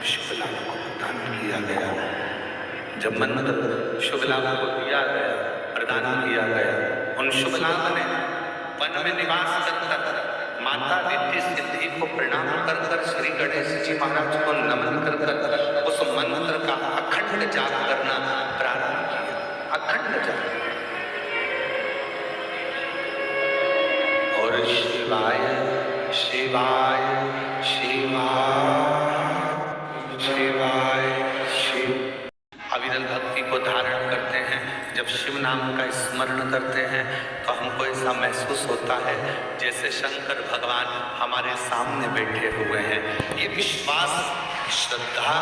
शुक्ला को प्रदान किया गया। जब मंत्र शुक्ला को दिया गया, प्रदान किया गया, उन शुक्ला ने वन में निवास कर माता रिद्धि सिद्धि को प्रणाम कर श्री गणेश जी महाराज को नमन कर उस मंत्र का अखंड जाप करना प्रारंभ किया। अखंड जाप। और शिवाय शिवाय शिवाय शिवाय शिव अविरल भक्ति को धारण करते हैं। जब शिव नाम का स्मरण करते हैं तो हमको ऐसा महसूस होता है जैसे शंकर भगवान हमारे सामने बैठे हुए हैं। ये विश्वास श्रद्धा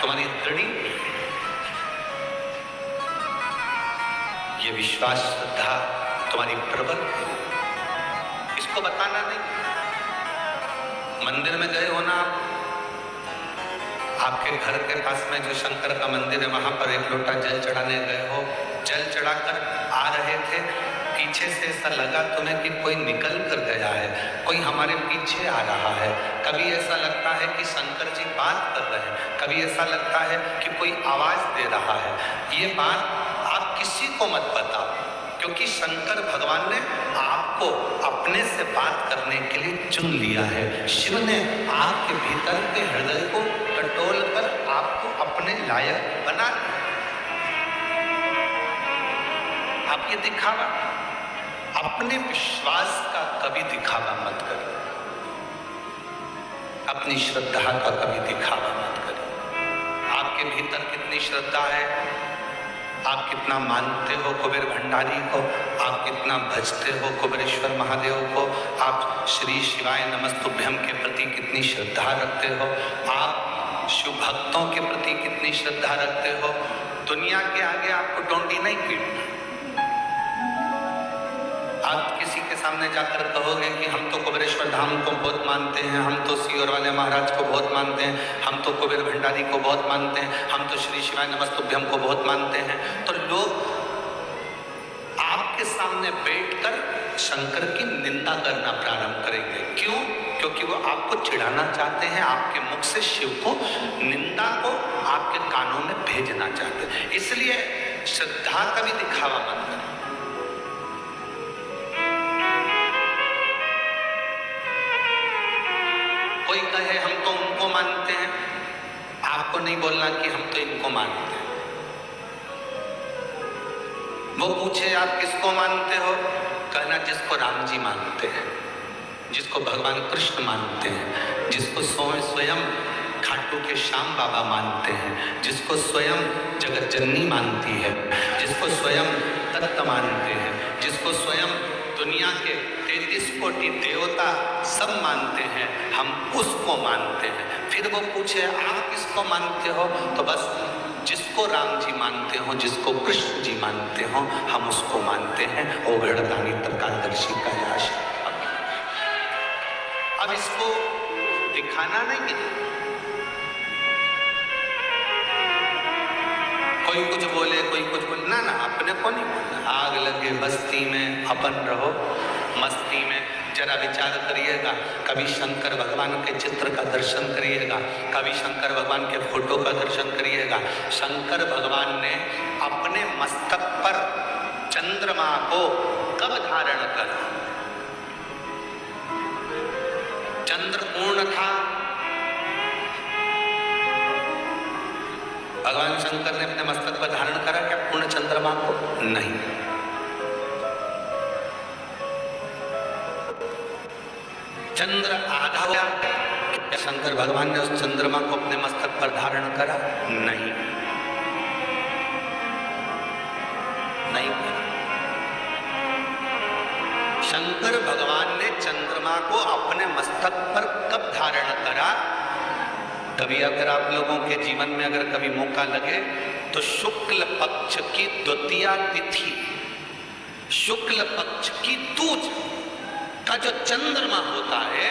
तुम्हारी दृढ़ी, ये विश्वास श्रद्धा तुम्हारी प्रबल, इसको बताना नहीं। मंदिर में गए हो ना, आपके घर के पास में जो शंकर का मंदिर है वहां पर एक लोटा जल चढ़ाने गए हो, जल चढ़ाकर आ रहे थे, पीछे से ऐसा लगा तुम्हें कि कोई निकल कर गया है, कोई हमारे पीछे आ रहा है। कभी ऐसा लगता है कि शंकर जी बात कर रहे हैं, कभी ऐसा लगता है कि कोई आवाज दे रहा है। ये बात आप किसी को मत बताओ, क्योंकि शंकर भगवान ने आपको अपने से बात करने के लिए चुन लिया है। शिव ने आपके भीतर के हृदय को टटोल कर आपको अपने लायक बना दिया। आप ये दिखावा, अपने विश्वास का कभी दिखावा मत करो, अपनी श्रद्धा का कभी दिखावा मत करो। आपके भीतर कितनी श्रद्धा है, आप कितना मानते हो कुबेर भंडारी को, आप कितना भजते हो कुबेरेश्वर महादेव को, आप श्री शिवाय नमस्तुभ्यम के प्रति कितनी श्रद्धा रखते हो, आप शिव भक्तों के प्रति कितनी श्रद्धा रखते हो। दुनिया के आगे आपको डोंडी नहीं पीटना। आप किसी के सामने जाकर कहोगे कि हम तो कुबेरेश्वर धाम को बहुत मानते हैं, हम तो सीहोर वाले महाराज को बहुत मानते हैं, हम तो कुबेर भंडारी को बहुत मानते हैं, हम तो श्री शिवाय नमस्तुभ्यम को बहुत मानते हैं, तो लोग आपके सामने बैठकर शंकर की निंदा करना प्रारंभ करेंगे। क्यों? क्योंकि वो आपको चिढ़ाना चाहते हैं, आपके मुख से शिव को, निंदा को आपके कानों में भेजना चाहते हैं। इसलिए श्रद्धा का भी दिखावा मत करें। कोई कहे हम तो उनको मानते हैं, आपको नहीं बोलना कि हम तो इनको मानते हैं। वो पूछे आप किसको मानते हो, कहना जिसको राम जी मानते हैं, जिसको भगवान कृष्ण मानते हैं, जिसको स्वयं खाटू के श्याम बाबा मानते हैं, जिसको स्वयं जगत जननी मानती है, जिसको स्वयं तत्त मानते हैं, जिसको स्वयं दुनिया के 33 कोटि देवता सब मानते हैं, हम उसको मानते हैं। फिर वो पूछे आप किसको मानते हो, तो बस जिसको राम जी मानते हो, जिसको कृष्ण जी मानते हो, हम उसको मानते हैं। ओ गढ़दानी तर्कादर्शी का याश। अब इसको दिखाना नहीं, कोई कुछ बोले कोई कुछ बोले, ना ना, अपने को नहीं बोलना। आग लगे बस्ती में अपन रहो मस्ती में। जरा विचार करिएगा, कभी शंकर भगवान के चित्र का दर्शन करिएगा, कभी शंकर भगवान के फोटो का दर्शन करिएगा। शंकर भगवान ने अपने मस्तक पर चंद्रमा को कब धारण करा? चंद्र पूर्ण था, भगवान शंकर ने अपने मस्तक पर धारण करा क्या पूर्ण चंद्रमा को? नहीं। चंद्र आधा हुआ क्या शंकर भगवान ने उस चंद्रमा को अपने मस्तक पर धारण करा? नहीं, नहीं करा। शंकर भगवान ने चंद्रमा को अपने मस्तक पर कब धारण करा? कभी अगर आप लोगों के जीवन में अगर कभी मौका लगे तो शुक्ल पक्ष की द्वितीया तिथि, शुक्ल पक्ष की दूज का जो चंद्रमा होता है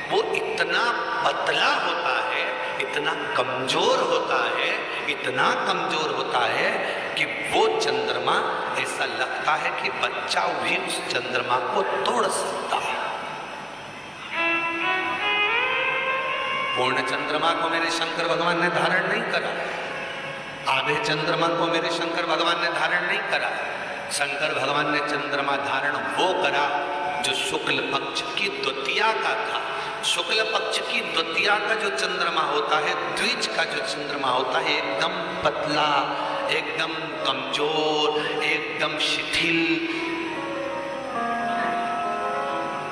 वो इतना पतला होता है, इतना कमजोर होता है, इतना कमजोर होता है कि वो चंद्रमा ऐसा लगता है कि बच्चा भी उस चंद्रमा को तोड़ सकता है। पूर्ण चंद्रमा को मेरे शंकर भगवान ने धारण नहीं करा। आधे चंद्रमा को मेरे शंकर भगवान ने धारण नहीं करा। शंकर भगवान ने चंद्रमा धारण वो करा जो शुक्ल पक्ष की द्वितीया का था। शुक्ल पक्ष की द्वितीया का जो चंद्रमा होता है, द्विज का जो चंद्रमा होता है, एकदम पतला, एकदम कमजोर, एकदम शिथिल,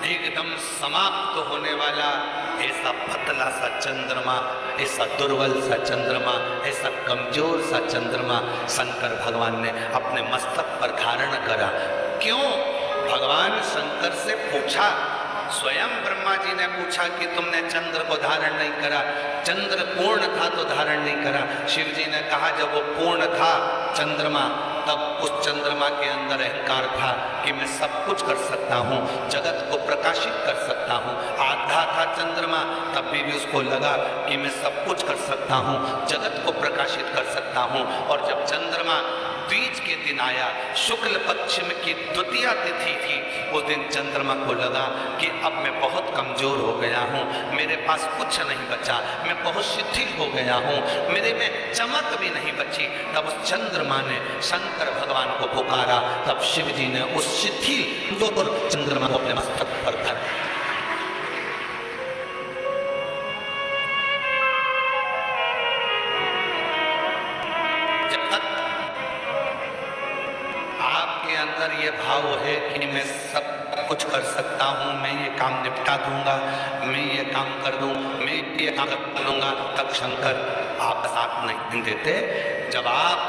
एकदम समाप्त होने वाला, ऐसा पतला सा चंद्रमा, ऐसा दुर्बल सा चंद्रमा, ऐसा कमजोर सा चंद्रमा शंकर भगवान ने अपने मस्तक पर धारण करा। क्यों? भगवान शंकर से पूछा, स्वयं ब्रह्मा जी ने पूछा कि तुमने चंद्र को धारण नहीं करा, चंद्र पूर्ण था तो धारण नहीं करा। शिव जी ने कहा जब वो पूर्ण था चंद्रमा, तब उस चंद्रमा के अंदर अहंकार था कि मैं सब कुछ कर सकता हूँ, जगत को प्रकाशित कर सकता हूँ। आधा था चंद्रमा, तब भी उसको लगा कि मैं सब कुछ कर सकता हूँ, जगत को प्रकाशित कर सकता हूँ। और जब चंद्रमा द्विज के दिन आया, शुक्ल पक्ष में की द्वितीया तिथि थी, उस दिन चंद्रमा को लगा कि अब मैं बहुत कमजोर हो गया हूँ, मेरे पास कुछ नहीं बचा, मैं बहुत शिथिल हो गया हूँ, मेरे में चमक भी नहीं बची। तब उस चंद्रमा ने शंकर भगवान को पुकारा। तब शिव जी ने उस शिथिल चंद्रमा को अपने मस्तक पर धर। जब तक आपके अंदर ये भाव है कि मैं सब कुछ कर सकता हूँ, मैं ये काम निपटा दूंगा, मैं ये काम कर दूं, मैं ये काम कर लूंगा, तब शंकर आप साथ नहीं देते। जब आप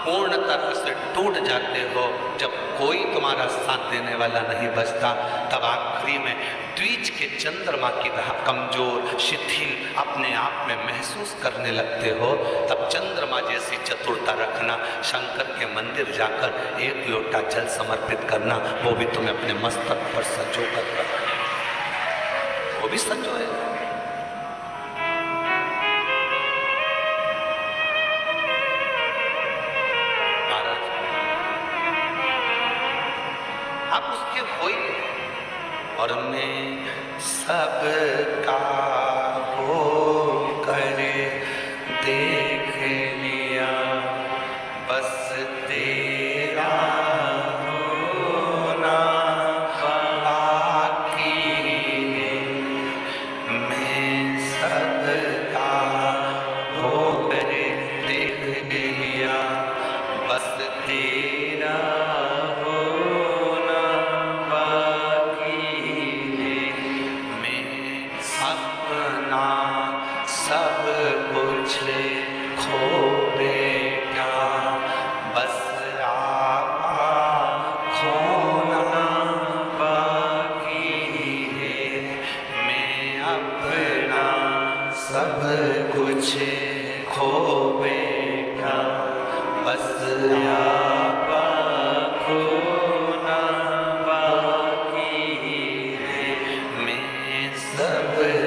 पूर्ण तरह से टूट जाते हो, जब कोई तुम्हारा साथ देने वाला नहीं बचता, तब आखिरी में द्विज के चंद्रमा की तरह कमजोर, शिथिल अपने आप में महसूस करने लगते हो। तब चंद्रमा जैसी चतुरता रखना, शंकर के मंदिर जाकर एक लोटा जल समर्पित करना, वो भी तुम्हें अपने मस्तक पर संजो कर रखना, वो भी संजोएगा। आप उसके हो ही और मैं सबका हो कर देख लिया, बस तेरा होना बाकी है। मैं सबका हो कर देख लिया, बस तेरा सब कुछ खो बैठा, बस आपका खोना बाकी है। मैं अपना सब कुछ खो बैठा, बस आपका खोना बाकी है। मैं सबका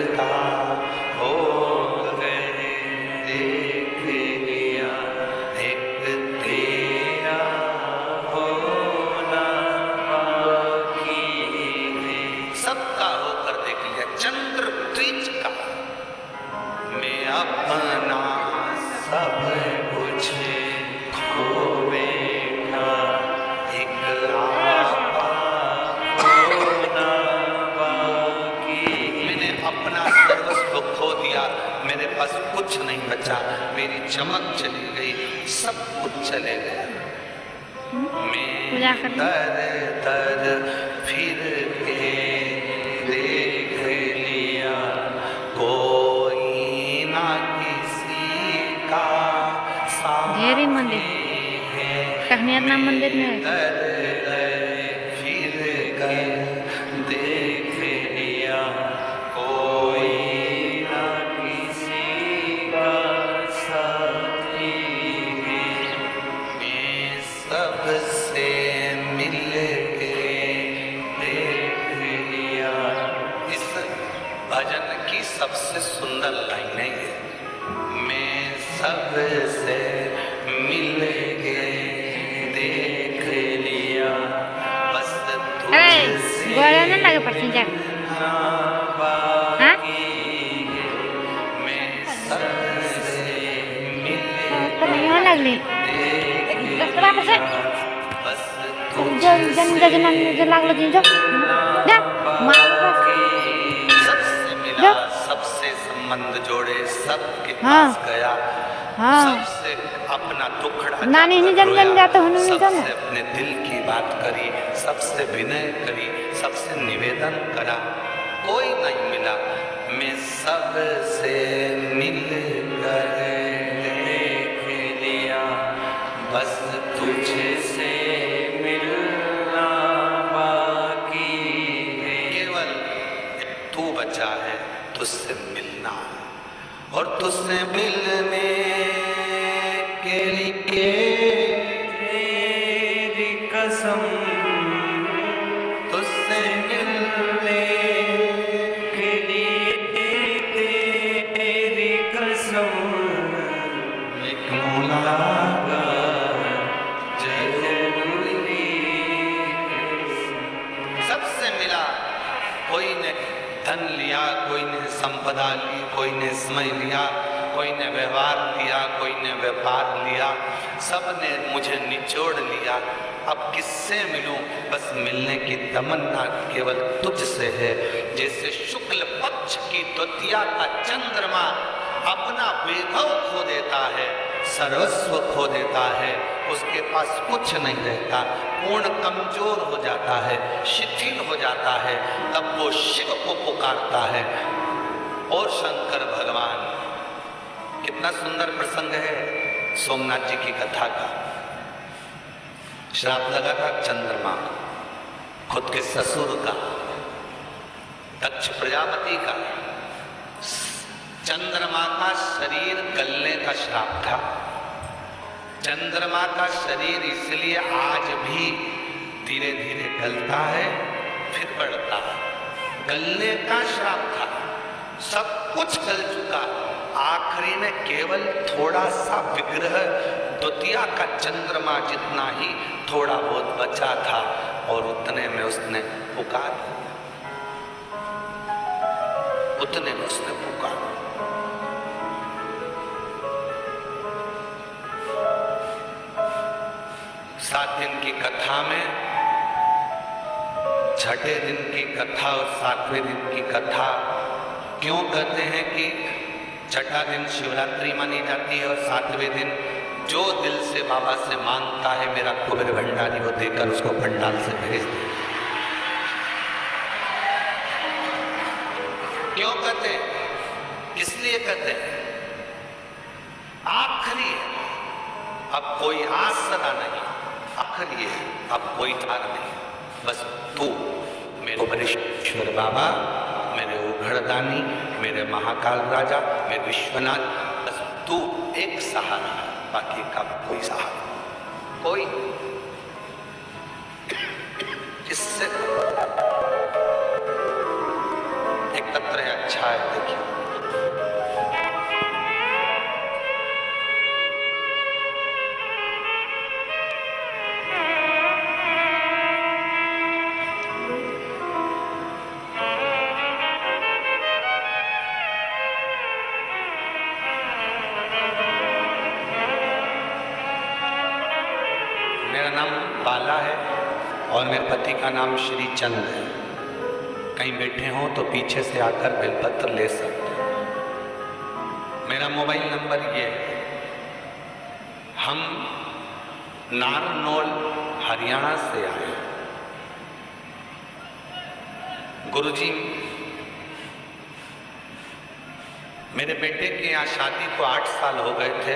अपना सब कुछ खो बैठा, एक आपा खोना बाकी। मैंने अपना सर्वस्व खो दिया, मेरे पास कुछ नहीं बचा, मेरी चमक चली गई, सब कुछ चले गया। मैं दर दर फिर के देख लिया, ढेरी मंदिर कहनियात नाम मंदिर में फिर देख लिया, कोई ना किसी का साथी है। मैं सबसे मिल के देख लिया। इस भजन की सबसे सुंदर लाइनें हैं, मैं सबसे मिल के देख लिया, बस तुझसे लगे बाकी है। मैं सब लागली जे लागलं तिच्या जा सबसे मिला, सबसे संबंध जोड़े, सबके हाँ। पास गया, हाँ सबसे अपना दुखड़ा नानी ने जन जन जाता हूँ नहीं जाना सबसे अपने दिल की बात करी, सबसे विनय करी, सबसे निवेदन करा, कोई नहीं मिला। मैं सबसे मिल कर देख लिया, बस तुझे से मिलना बाकी है। केवल तू बचा है, तुझसे मिलना, और तुझसे मिलने के लिए तेरी कसम, तुझसे मिलने के लिए तेरी कसम, एक मुलाकात जरूरी। सबसे मिला, कोई ने धन लिया, कोई ने संपदा ली, कोई ने समय लिया, कोई ने व्यवहार लिया, कोई ने व्यापार लिया, सबने मुझे निचोड़ लिया। अब किससे मिलूं? बस मिलने की तमन्ना केवल तुझसे है। जैसे शुक्ल पक्ष की द्वितीया का चंद्रमा अपना वैभव खो देता है, सर्वस्व खो देता है, उसके पास कुछ नहीं रहता, पूर्ण कमजोर हो जाता है, शिथिल हो जाता है, तब वो शिव को पुकारता है। और शंकर भगवान, कितना सुंदर प्रसंग है सोमनाथ जी की कथा का। श्राप लगा था चंद्रमा को, खुद के ससुर का, दक्ष प्रजापति का। चंद्रमा का शरीर गलने का श्राप था। चंद्रमा का शरीर इसलिए आज भी धीरे धीरे गलता है, फिर बढ़ता है। गलने का श्राप था, सब कुछ गल चुका, आखिरी में केवल थोड़ा सा विग्रह द्वितीया का चंद्रमा जितना ही थोड़ा बहुत बचा था, और उतने में उसने पुकार, उतने में उसने पुकार। सात दिन की कथा में छठे दिन की कथा और सातवें दिन की कथा क्यों कहते हैं कि छठा दिन शिवरात्रि मानी जाती है और सातवें दिन जो दिल से बाबा से मांगता है मेरा कुबेर भंडारी वो देकर उसको पंडाल से भेज दे। क्यों कहते हैं? इसलिए कहते हैं आखिरी है, अब कोई आसरा नहीं, आखिरी है, अब कोई तार नहीं, बस तू मेरे कुबेरेश्वर बाबा, मेरे उघड़दानी, मेरे महाकाल राजा, मेरे विश्वनाथ, बस तू एक सहारा, बाकी का कोई सहारा कोई। इससे एक तंत्र है, अच्छा है, देखिए। मेरा नाम बाला है और मेरे पति का नाम श्री चंद है। कहीं बैठे हों तो पीछे से आकर बेलपत्र ले सकते हैं। मेरा मोबाइल नंबर ये है। हम नारनौल हरियाणा से आए। गुरुजी, मेरे बेटे के यहाँ शादी को 8 साल हो गए थे।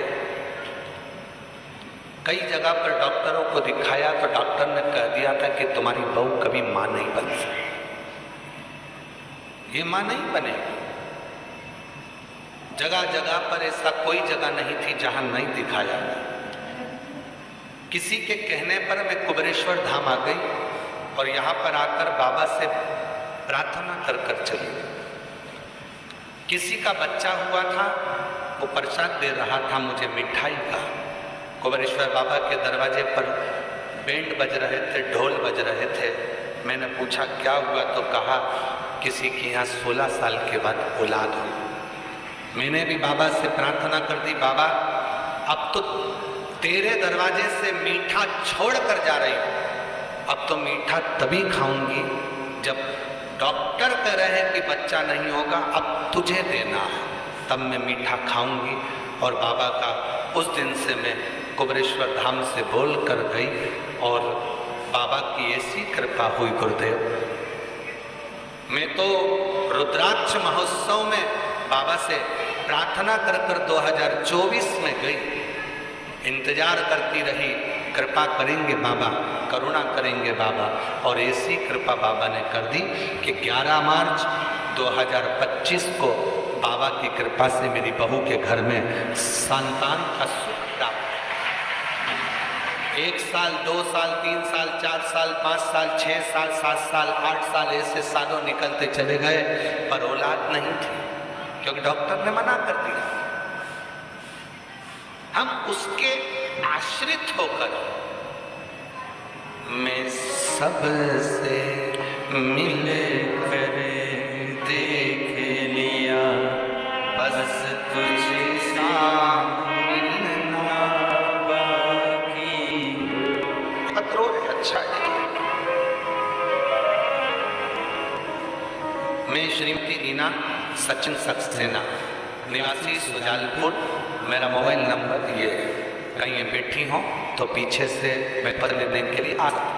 कई जगह पर डॉक्टरों को दिखाया तो डॉक्टर ने कह दिया था कि तुम्हारी बहू कभी मां नहीं बन सकती, ये मां नहीं बनेगी। जगह जगह पर ऐसा कोई जगह नहीं थी जहां नहीं दिखाया। किसी के कहने पर मैं कुबेरेश्वर धाम आ गई और यहाँ पर आकर बाबा से प्रार्थना कर कर चली। किसी का बच्चा हुआ था, वो प्रसाद दे रहा था मुझे मिठाई का। कुबेरेश्वर बाबा के दरवाजे पर बैंड बज रहे थे, ढोल बज रहे थे। मैंने पूछा क्या हुआ, तो कहा किसी के यहाँ 16 साल के बाद औलाद हुई। मैंने भी बाबा से प्रार्थना कर दी, बाबा अब तो तेरे दरवाजे से मीठा छोड़ कर जा रही हूं। अब तो मीठा तभी खाऊंगी जब डॉक्टर कह रहे हैं कि बच्चा नहीं होगा, अब तुझे देना है, तब मैं मीठा खाऊंगी। और बाबा का उस दिन से मैं कुबेरेश्वर धाम से बोल कर गई और बाबा की ऐसी कृपा हुई गुरुदेव। मैं तो रुद्राक्ष महोत्सव में बाबा से प्रार्थना कर कर 2024 में गई, इंतजार करती रही, कृपा करेंगे बाबा, करुणा करेंगे बाबा, और ऐसी कृपा बाबा ने कर दी कि 11 मार्च 2025 को बाबा की कृपा से मेरी बहू के घर में संतान का सुख प्राप्त। 1 साल, 2 साल, 3 साल, 4 साल, 5 साल, 6 साल, 7 साल, 8 साल ऐसे सालों निकलते चले गए, पर औलाद नहीं थी, क्योंकि डॉक्टर ने मना कर दिया। हम उसके आश्रित होकर मैं सबसे मिल कर देख लिया, बस तुझे मिलना बाकी। पत्रों अच्छा है। मैं श्रीमती रीना सचिन सक्सेना, निवासी सुजालपुर, मेरा मोबाइल नंबर ये है। कहीं बैठी हो तो पीछे से मैं पत्र लेने के लिए आ रहा हूं।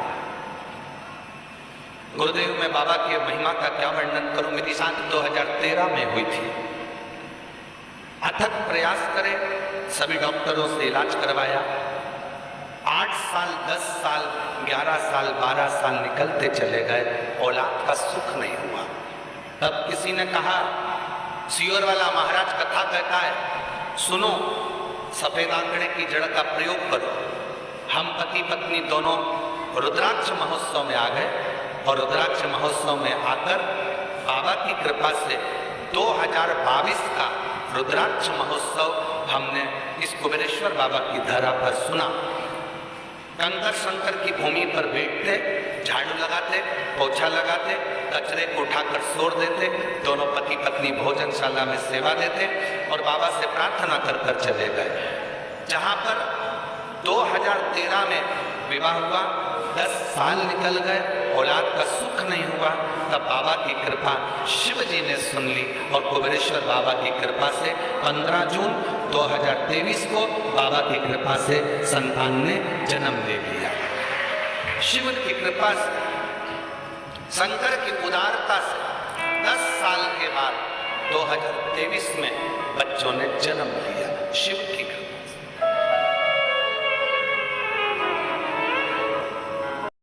गुरुदेव, मैं बाबा की महिमा का क्या वर्णन करूं। मेरी शादी 2013 में हुई थी। अथक प्रयास करे, सभी डॉक्टरों से इलाज करवाया। 8 साल, 10 साल, 11 साल, 12 साल निकलते चले गए, औलाद का सुख नहीं हुआ। तब किसी ने कहा, सियोर वाला महाराज कथा कहता है, सुनो, सफेद आंकड़े की जड़ का प्रयोग करो। हम पति पत्नी दोनों रुद्राक्ष महोत्सव में आ गए और रुद्राक्ष महोत्सव में आकर बाबा की कृपा से 2022 का रुद्राक्ष महोत्सव हमने इस कुबेरेश्वर बाबा की धरा पर सुना। कंकर शंकर की भूमि पर बैठते, झाड़ू लगाते, पोछा लगाते, कचरे को उठाकर सोर देते, दोनों पति पत्नी भोजनशाला में सेवा देते और बाबा से प्रार्थना कर कर चले गए। जहां पर 2013 में विवाह हुआ, 10 साल निकल गए, औलाद का सुख नहीं हुआ, तब बाबा की कृपा शिव जी ने सुन ली और कुबेरेश्वर बाबा की कृपा से 15 जून 2023 को बाबा की कृपा से संतान ने जन्म ले लिया। शिव की कृपा से, शंकर की उदारता से 10 साल के बाद 2023 में बच्चों ने जन्म लिया। शिव